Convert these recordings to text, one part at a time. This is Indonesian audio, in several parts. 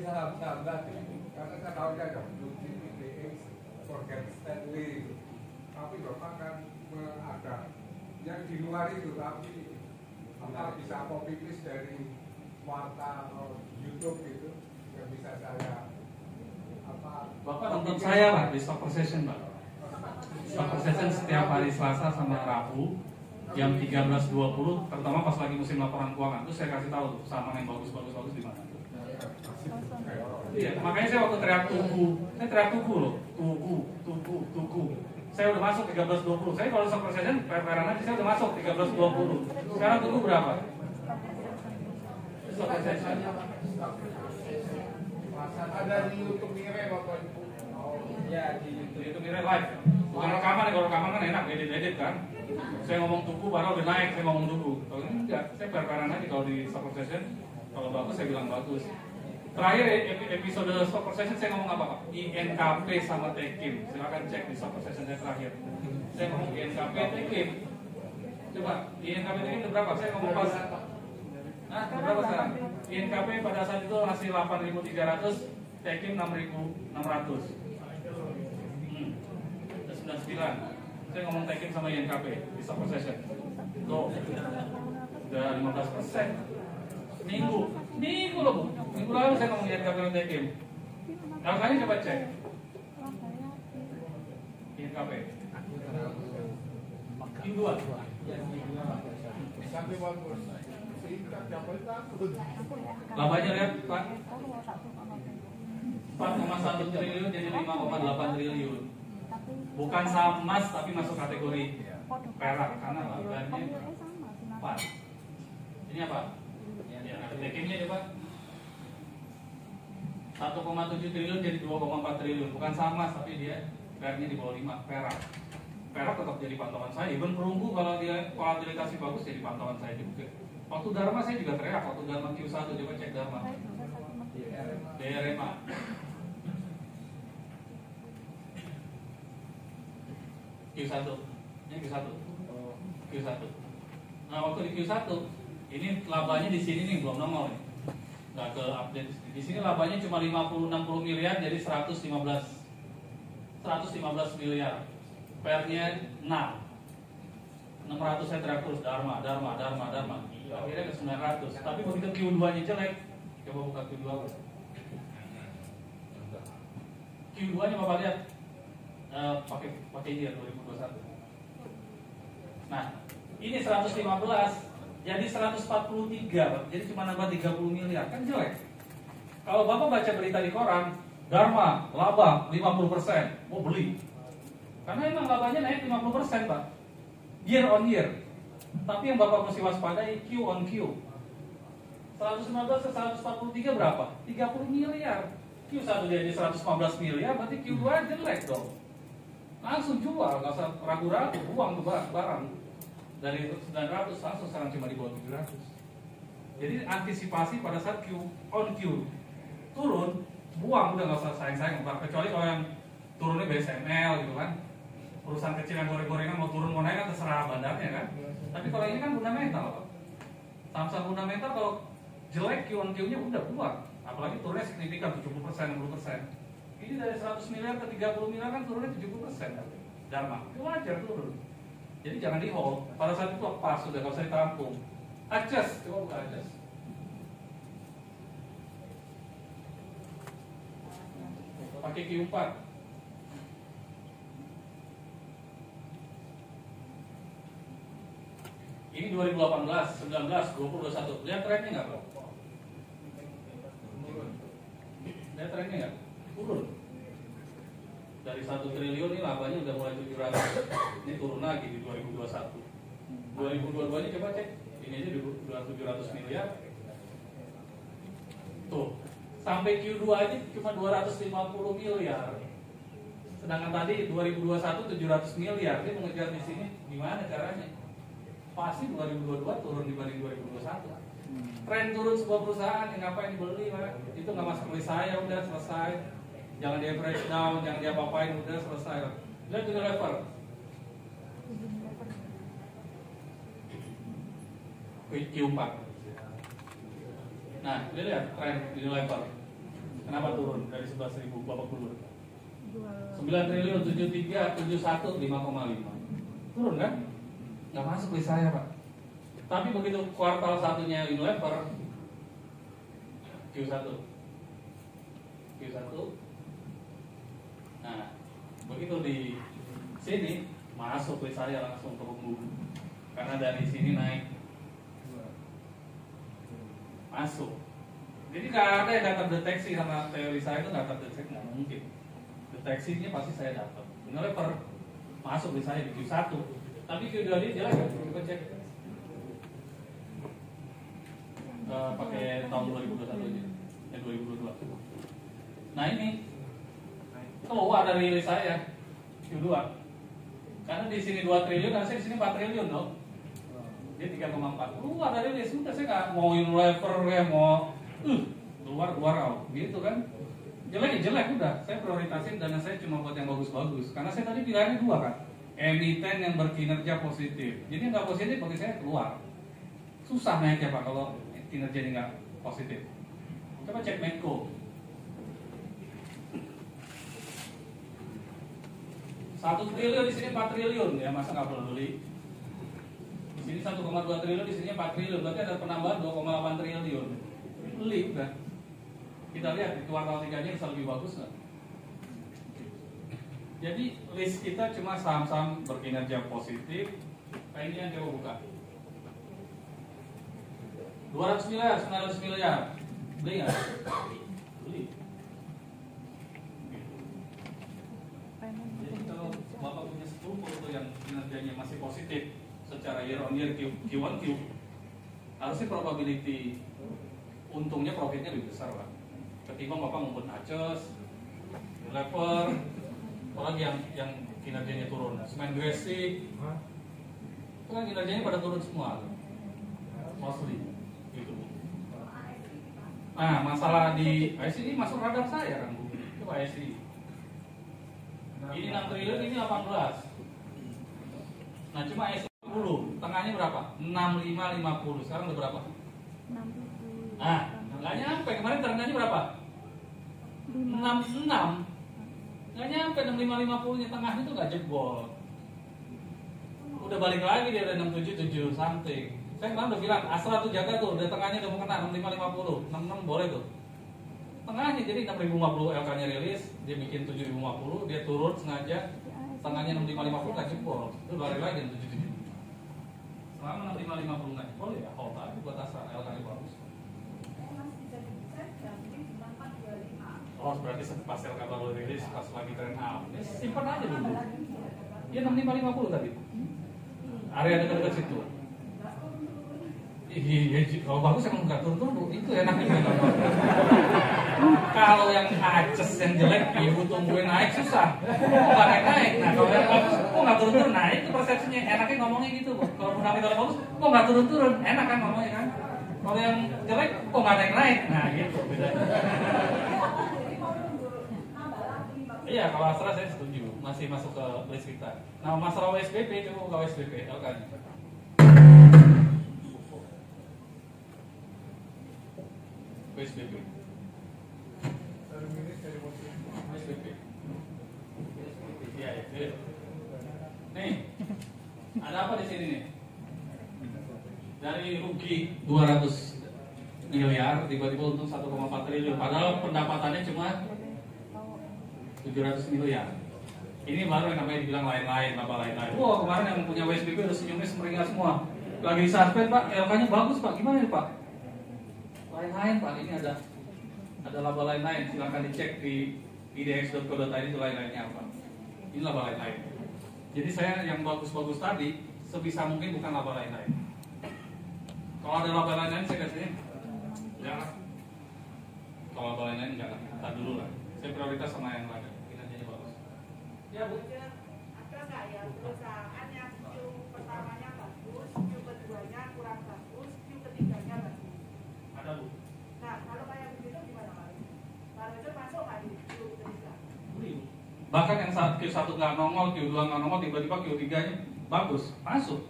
saham-saham tadi, karena saya tahu ada blue chip, IDX, Morgan Stanley, tapi Bapak kan ada yang di luar itu, tapi apa bisa copy paste dari warta atau YouTube gitu, yang bisa saya apa? Bapak nonton saya Pak di Stock Session Pak. Stock Session setiap hari Selasa sama Rabu jam 13.20, terutama pas lagi musim laporan keuangan, terus saya kasih tahu sama yang bagus di mana. Iya, makanya saya waktu teriak tuku, saya teriak tuku loh, tuku. Saya udah masuk 13.20. Saya kalau Stock Session per-peran aja saya udah masuk 13.20. Sekarang tuku berapa? Stock Session. Ada di YouTube Mire Bapak Ibu. Ya di YouTube Mire live. Bukan rekaman ya, kalau rekaman kan enak edit kan. Saya ngomong tuku baru udah naik, saya ngomong tuku. Kalau ini enggak, saya per-peran aja kalau di Stock Session. Kalau bagus saya bilang bagus. Terakhir episode Stock Session saya ngomong apa Pak? INKP sama Tekim. Silakan cek di Stock Session saya terakhir. Saya ngomong INKP Tekim. Coba INKP Tekim itu berapa? Saya ngomong pas. Nah, berapa sekarang? INKP pada saat itu masih 8.300, Tekim 6.600. 99. Saya ngomong Tekim sama INKP di Stock Session. Tuh, udah 15%. Minggu loh Bu. Minggu lalu saya ngomong INKP sama Tekim. Angkanya coba cek. INKP. Q2. Sampai bagus. Labanya lihat Pak. 4,1 triliun jadi 5,8 triliun. Bukan saham emas tapi masuk kategori perak karena labanya 4. Ini apa? Ya, Tekimnya coba 1,7 triliun jadi 2,4 triliun. Bukan saham emas tapi dia peraknya di bawah 5 perak. Perak tetap jadi pantauan saya. Even perunggu kalau dia volatilitasnya bagus jadi pantauan saya juga. Waktu Dharma saya juga teriak, waktu Dharma Q1 coba cek Dharma. DRMA. Q1. Ini Q1. Q1. Nah, waktu di Q1 ini labanya di sini nih belum nongol nih. Nggak ke update. Di sini labanya cuma 50-60 miliar jadi 115 miliar. PR-nya 6. 600 saya teriak terus Dharma. Akhirnya ke 900. Tapi begitu Q2-nya jelek, coba buka Q2. Q2-nya Bapak lihat pakai year 2021. Nah, ini 115 jadi 143, jadi cuma nambah 30 miliar, kan jelek. Kalau Bapak baca berita di koran, Dharma laba 50%, mau beli. Karena emang labanya naik 50%, Pak. Year on year. Tapi yang Bapak mesti waspadai Q on Q. 115 ke 143 berapa? 30 miliar. Q1 jadi 115 miliar, berarti Q2 jelek dong. Langsung jual, nggak usah ragu-ragu, buang tuh barang. Dari 900 langsung sekarang cuma di bawah 700. Jadi antisipasi pada saat Q on Q turun, buang, udah nggak usah sayang-sayang. Kecuali kalau yang turunnya BSML gitu kan. Perusahaan kecil yang goreng-gorengan mau turun mau naik kan terserah bandarnya kan. Tapi kalau ini kan fundamental, Pak. Saham-saham fundamental kalau jelek Q on Q-nya udah buang. Apalagi turunnya signifikan 70%, 60%. Ini dari 100 miliar ke 30 miliar kan turunnya 70%. Dharma, itu wajar turun. Jadi jangan di hold. Pada saat itu pas sudah nggak usah ditampung. Adjust, coba buka adjust. Pakai Q4. Ini 2018, 19, 20, 21. Lihat trennya nggak, Bro? Lihat trennya nggak? Turun. Dari 1 triliun ini labanya udah mulai 700. Ini turun lagi di 2021. 2022 ini coba cek. Ini aja udah 700 miliar. Tuh. Sampai Q2 aja cuma 250 miliar. Sedangkan tadi 2021 700 miliar. Dia mengejar di sini gimana caranya? Pasti 2022 turun dibanding 2021. Tren turun sebuah perusahaan yang ngapain dibeli, Pak? Itu nggak masuk beli saya, udah selesai. Jangan di average down, jangan dia apa-apain, udah selesai. Lihat di level. Q4. Nah, lihat tren di level. Kenapa turun dari 11.000 Bapak Gubernur? 9.073.71 5,5. Turun kan? Nggak masuk list saya Pak. Tapi begitu kuartal satunya Unilever Q1. Nah, begitu di sini masuk list saya langsung ke pembunuh. Karena dari sini naik masuk. Jadi nggak ada yang dapat deteksi sama teori saya itu nggak terdeteksi, nggak mungkin. Deteksinya pasti saya dapat. Unilever masuk di saya di Q1, tapi Q2 ini jelek kan? Kita cek pakai tahun 2021 aja, 2022. Nah ini keluar dari list saya Q2, karena di sini 2 triliun, dan saya di sini 4 triliun dong. Dia 3,4 keluar dari list. Sudah saya nggak mau Unilever ya mau keluar gitu kan. Jelek udah, saya prioritasin dana saya cuma buat yang bagus-bagus. Karena saya tadi pilihannya 2 kan, emiten yang berkinerja positif. Jadi nggak positif bagi saya keluar. Susah naiknya Pak kalau kinerjanya nggak positif. Coba cek Medco. 1 triliun di sini 4 triliun ya, masa nggak perlu beli? Di sini 1,2 triliun, di sini 4 triliun, berarti ada penambahan 2,8 triliun. Beli udah. Kita lihat di kuartal 3-nya bisa lebih bagus nggak? Jadi list kita cuma saham-saham berkinerja positif. Kayak ini yang coba buka. 200 miliar, 900 miliar. Beli nggak? Beli. Jadi kalau Bapak punya 10 porto yang kinerjanya masih positif secara year on year Q1Q, harusnya probability untungnya profitnya lebih besar Pak. Ketimbang Bapak ngumpet Aces, Unilever, apalagi yang kinerjanya turun, Semen Gresik, itu kan kinerjanya pada turun semua, mostly, gitu Bu. Nah masalah di IC ini masuk radar saya kan Bu, itu Pak IC. Ini 6 triliun, ini 18. Nah cuma IC 10, tengahnya berapa? 6550, sekarang udah berapa? 60. Nah nggak nyampe, kemarin terendahnya berapa? 66. Nggak nyampe 6550 nya, tengahnya tuh nggak jebol. Udah balik lagi dia udah 677 something. Saya kemarin udah bilang Astra tuh jaga tuh, udah tengahnya udah mau kena 6550, 66 boleh tuh. Tengahnya jadi 6050 LK nya rilis, dia bikin 7050, dia turun sengaja, tengahnya 6550 nggak jebol, itu balik lagi 77. Selama 6550 nggak jebol ya hold aja buat Astra, LK nya bagus. Oh berarti pas LK baru rilis, pas lagi tren up, ya simpan aja dulu. Ya 6550 tadi, area dekat-dekat situ. Iya, kalau bagus emang nggak turun-turun, itu enaknya. Kalau yang Aces yang jelek, ibu tungguin naik susah, nggak naik. Nah kalau yang bagus, kok nggak turun-turun? Nah itu persepsinya, enaknya ngomongnya gitu. Kalau fundamental bagus, kok nggak turun-turun? Enak kan ngomongnya kan? Kalau yang jelek, kok nggak naik-naik? Nah gitu bedanya. Iya, kalau Astra saya setuju, masih masuk ke list kita. Nah masalah WSBP, coba buka WSBP, LK nya. WSBP. WSBP. Iya, ya. Nih, ada apa di sini nih? Dari rugi 200 miliar, tiba-tiba untung 1,4 triliun. Padahal pendapatannya cuma 700 miliar. Ini baru yang namanya dibilang lain-lain, apa lain-lain. Wah, kemarin yang punya WSBP udah senyumnya semeringah semua. Lagi suspend Pak, LK-nya bagus Pak, gimana ya Pak? Lain-lain Pak, ini ada laba lain-lain. Silahkan dicek di idx.co.id itu lain-lainnya apa. Ini laba lain-lain. Jadi saya yang bagus-bagus tadi sebisa mungkin bukan laba lain-lain. Kalau ada laba lain-lain saya kasihnya jangan. Kalau laba lain-lain jangan. Kita dulu lah. Saya prioritas sama yang lain. Kinerjanya bagus. Ya Bu. Ada nggak ya perusahaan yang Q pertamanya bagus, Q keduanya kurang bagus, Q ketiganya bagus? Ada Bu. Nah kalau kayak begitu gimana Pak? Kalau itu masuk nggak di Q ketiga? Bahkan yang saat Q1 nggak nongol, Q2 nggak nongol, tiba-tiba Q3 nya bagus, masuk.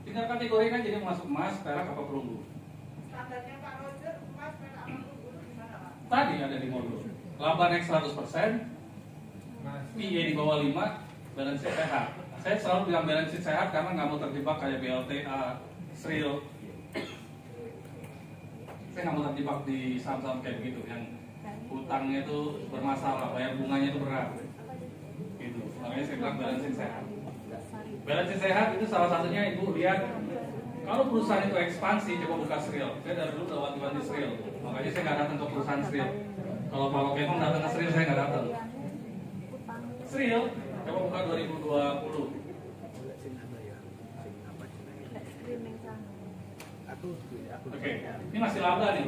Tinggal kategorikan jadi masuk emas, perak apa perunggu. Standarnya Pak Roger, emas, perak, apa perunggu gimana Pak? Tadi ada di modul. laba naik 100%, PE di bawah 5, balance sheet sehat. Saya selalu bilang balance sheet sehat karena nggak mau terjebak kayak BLTA, Sril. Saya nggak mau terjebak di saham-saham kayak gitu yang utangnya itu bermasalah, bayar bunganya itu berat. Gitu. Makanya saya bilang balance sheet sehat. Balance sheet sehat itu salah satunya Ibu lihat kalau perusahaan itu ekspansi, coba buka Sril. Saya dari dulu udah wanti-wanti Sril. Makanya saya nggak datang ke perusahaan Sril. Kalau Pak Kemong datang ke Sril, saya nggak datang. Sril, coba buka 2020. Oke, ini masih laba nih.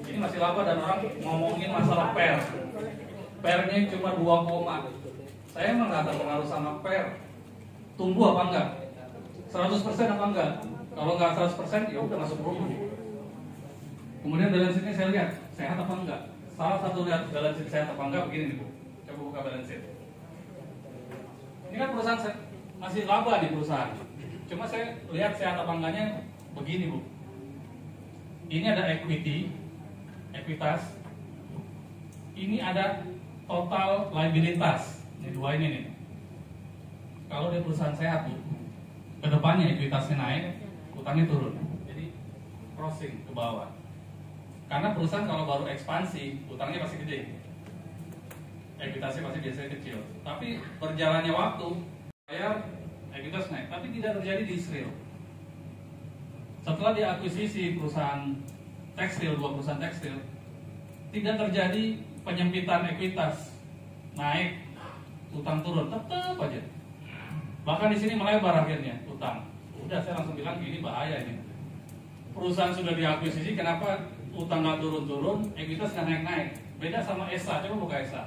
Ini masih laba dan orang ngomongin masalah PER. PER-nya cuma 2, saya emang nggak terpengaruh sama PER. Tumbuh apa enggak? 100% apa enggak? Kalau nggak 100% ya udah masuk rugi. Kemudian balance sheet-nya saya lihat sehat apa enggak. Salah satu lihat balance sheet sehat apa enggak begini nih Bu. Coba buka balance sheet. Ini kan perusahaan masih laba di perusahaan. Cuma saya lihat sehat apa enggaknya begini Bu. Ini ada equity, ekuitas. Ini ada total liabilitas. Ini dua ini nih. Kalau dia perusahaan sehat Bu, kedepannya ekuitasnya naik, utangnya turun. Jadi crossing ke bawah. Karena perusahaan kalau baru ekspansi, utangnya pasti gede. Ekuitasnya pasti biasanya kecil. Tapi berjalannya waktu, bayar ekuitas naik. Tapi tidak terjadi di Sril. Setelah diakuisisi perusahaan tekstil, 2 perusahaan tekstil, tidak terjadi penyempitan ekuitas, naik, utang turun, tetap aja. Bahkan di sini melebar akhirnya utang. Udah saya langsung bilang ini bahaya ini. Perusahaan sudah diakuisisi, kenapa utang nggak turun-turun, ekuitas nggak naik-naik? Beda sama ESA, coba buka ESA.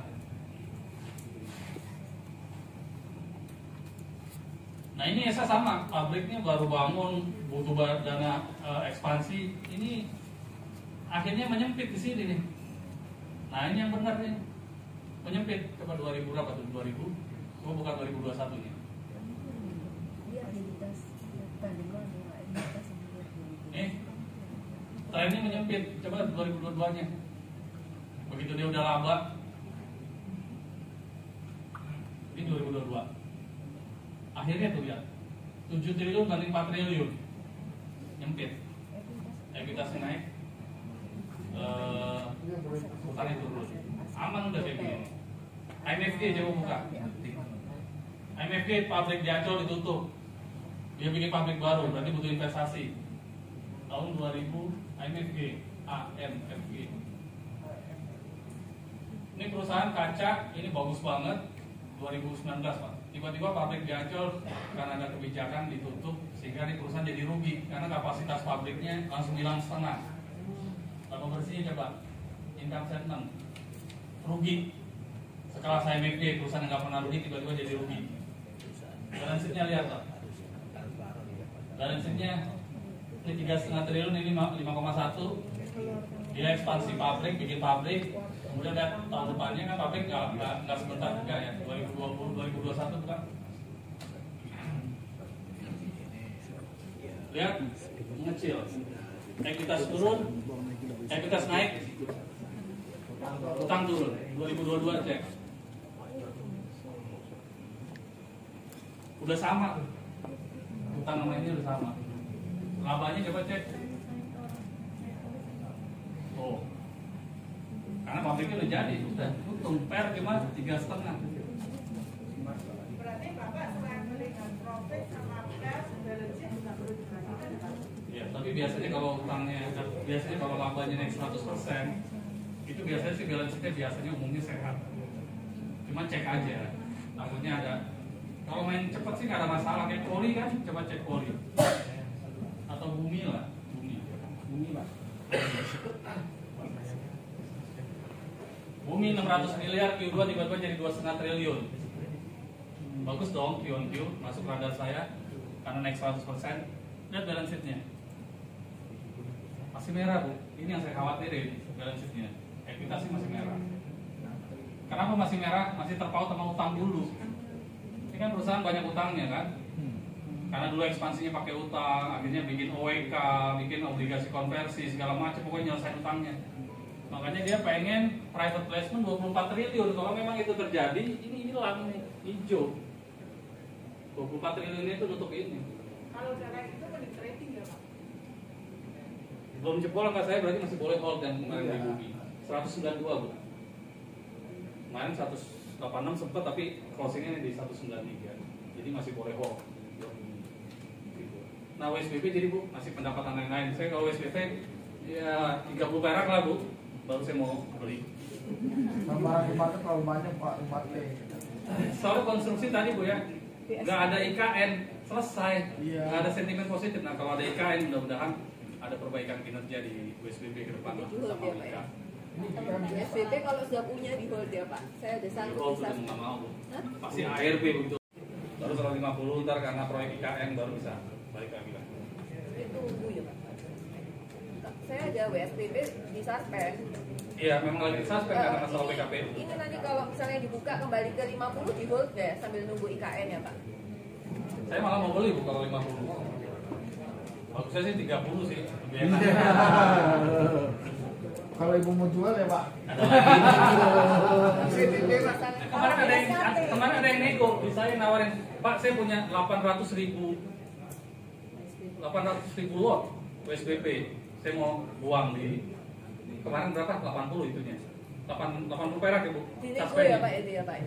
Nah ini ESA sama, pabriknya baru bangun, butuh dana ekspansi, ini akhirnya menyempit di sini nih. Nah ini yang benar nih, menyempit. Coba 2000 berapa tuh? 2000? Gua bukan 2021 nih. Trennya menyempit. Coba 2022-nya. Begitu dia udah laba, ini 2022. Akhirnya tuh lihat 7 triliun banding 4 triliun, nyempit. Ekuitasnya naik, utangnya turun. Aman udah kayak gini. IMFG coba buka. IMFG pabrik di Ancol ditutup. Dia bikin pabrik baru, berarti butuh investasi. Tahun 2000 IMFG, AMFG. Ini perusahaan kaca, ini bagus banget. 2019 Pak. Tiba-tiba pabrik di Ancol karena ada kebijakan ditutup sehingga ini perusahaan jadi rugi karena kapasitas pabriknya langsung hilang setengah. Laba bersihnya coba income statement rugi. Sekelas IMFG perusahaan yang nggak pernah rugi tiba-tiba jadi rugi. Balance sheet-nya lihat Pak. Balance sheet-nya ini 3,5 triliun, ini 5,1. Dia ekspansi pabrik, bikin pabrik. Kemudian lihat tahun depannya kan pabrik nggak sebentar juga ya, 2020, 2021 bukan? Lihat, mengecil. Ekuitas turun, ekuitas naik, utang turun. 2022 cek. Udah sama. Utang sama ini udah sama. Labanya coba cek. Oh. Karena pabriknya udah jadi, udah untung PER cuma 3,5. Berarti Bapak selain melihat profit sama PER, balance sheet juga perlu diperhatikan. Ya, tapi biasanya kalau utangnya, biasanya kalau labanya naik 100%, itu biasanya sih balance sheet-nya biasanya umumnya sehat. Cuma cek aja, takutnya ada. Kalau main cepet sih nggak ada masalah, kayak Poli kan, coba cek Poli. Atau Bumi lah, Bumi lah. Bumi 600 miliar, Q2 tiba-tiba jadi 2,5 triliun. Bagus dong, Q1Q, masuk radar saya karena naik 100%. Lihat balance sheet-nya. Masih merah Bu, ini yang saya khawatirin balance sheet-nya. Ekuitas sih masih merah. Kenapa masih merah? Masih terpaut sama utang dulu. Ini kan perusahaan banyak utangnya kan. Karena dulu ekspansinya pakai utang, akhirnya bikin OWK, bikin obligasi konversi segala macam, pokoknya nyelesain utangnya. Makanya dia pengen private placement 24 triliun. Kalau memang itu terjadi, ini hilang nih, hijau. 24 triliun itu nutup ini. Kalau udah kayak gitu kan di trading ya Pak? Belum jebol angka saya berarti masih boleh hold yang kemarin di bumi. 192 Bu. Kemarin 186 sempat tapi closingnya di 193. Jadi masih boleh hold. Nah WSBB jadi Bu masih pendapatan lain-lain. Saya kalau WSBB ya 30 perak lah Bu. Baru saya mau beli. Barang di market terlalu banyak Pak, tempatnya. Soal konstruksi tadi Bu ya, nggak ada IKN selesai, Iya. nggak ada sentimen positif. Nah kalau ada IKN mudah-mudahan ada perbaikan kinerja di WSBB ke depan lah sama Wika. SBB kalau sudah punya di hold ya Pak. Saya ada sanggup Oh bisa. belum nggak mau Bu. Pasti ARB begitu. Baru 150 ntar karena proyek IKN baru bisa balik lagi lah. Itu tunggu ya Pak. Saya ada WSBB di suspend. Iya memang lagi suspend karena masalah PKPU. Ini nanti kalau misalnya dibuka kembali ke 50 di hold deh sambil nunggu IKN ya Pak. Saya malah mau beli Bu kalau 50. Bagusnya sih 30 sih. Lebih enak. Kalau ibu mau jual ya Pak. Ada lagi. SBB masalah. Kemarin ada yang nego, saya nawarin, Pak saya punya 800.000 lot WSBB, saya mau buang di kemarin berapa? 80 itunya, 80 perak ya Bu. Di nego Suspend. ya Pak itu ya Pak.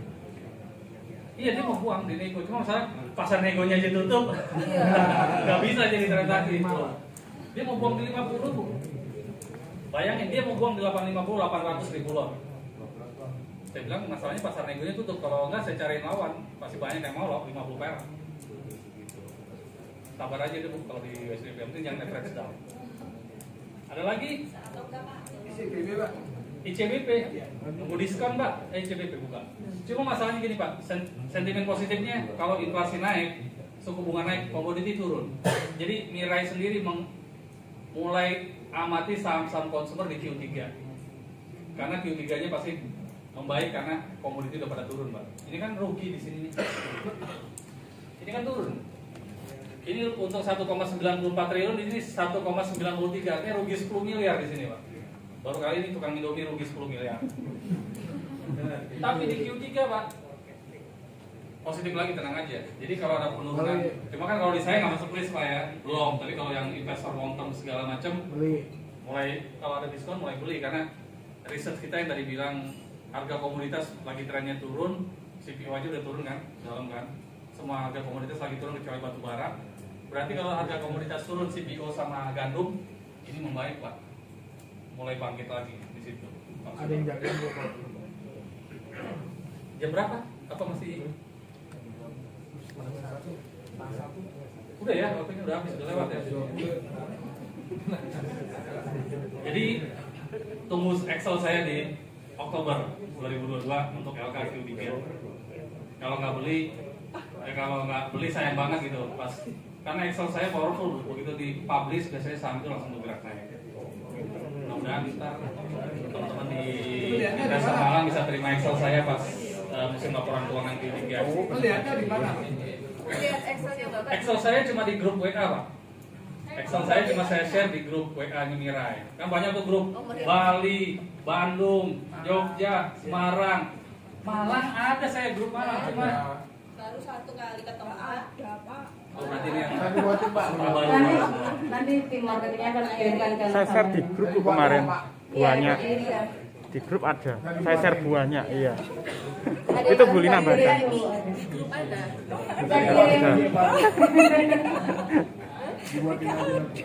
Iya dia mau buang di nego, cuma masalah pasar negonya aja tutup, Iya. nggak bisa jadi transaksi itu. Dia mau buang di 50 Bu. Bayangin dia mau buang di 850, 800.000 lot. Saya bilang masalahnya pasar negonya tutup. Kalau enggak saya cariin lawan. Masih banyak yang mau loh 50 perak. Sabar aja deh Bu kalau di WSBB. Yang penting jangan leverage down. Ada lagi? ICBP Pak. ICBP. Nunggu diskon Pak. ICBP buka. Cuma masalahnya gini Pak. Sentimen positifnya kalau inflasi naik, suku bunga naik, komoditi turun. Jadi Mirai sendiri mulai amati saham-saham konsumer di Q3. Karena Q3-nya pasti membaik karena komoditi udah pada turun, Pak. Ini kan rugi di sini nih. Ini kan turun. Ini untuk 1,94 triliun, di sini 1,93. Artinya rugi 10 miliar di sini, Pak. Baru kali ini tukang Indomie rugi 10 miliar. Tapi di Q3, Pak, positif lagi, tenang aja. Jadi kalau ada penurunan, cuma kan kalau di saya nggak masuk list Pak ya, belum. Tapi kalau yang investor long term segala macam, Beli. mulai kalau ada diskon mulai beli karena riset kita yang tadi bilang harga komoditas lagi trennya turun, CPO aja udah turun kan, dalam kan, semua harga komoditas lagi turun kecuali batu bara. Berarti kalau harga komoditas turun, CPO sama gandum ini membaik Pak, mulai bangkit lagi di situ. Ada yang jagain Bu Pak. Jam berapa? Apa masih? Udah ya, waktunya udah habis, udah lewat ya. Jadi tunggu Excel saya di Oktober 2022 untuk LKQ3. Kalau nggak beli sayang banget gitu pas karena Excel saya powerful, begitu di publish biasanya saham itu langsung bergerak naik. Mudah-mudahan ntar teman-teman di Investor Malang bisa terima Excel saya pas musim laporan keuangan Q3. Melihatnya di mana? Lihat Excelnya Bapak. Excel saya cuma di grup WA Pak. Excel saya cuma saya share di grup WA Mirai. Kan banyak tuh grup Bali, Bandung, Jogja, Semarang. Malang ada saya grup Malang cuma. Baru satu kali ketemu ada Pak. Oh berarti ini yang Nanti buatin Pak. Nanti tim marketingnya akan kirimkan ke Saya share di grup tuh kemarin buahnya. Iya. Di grup ada. Saya share buahnya, iya. Ada Itu yang Bu Lina baca. grup ada. Dibuatin aja nanti.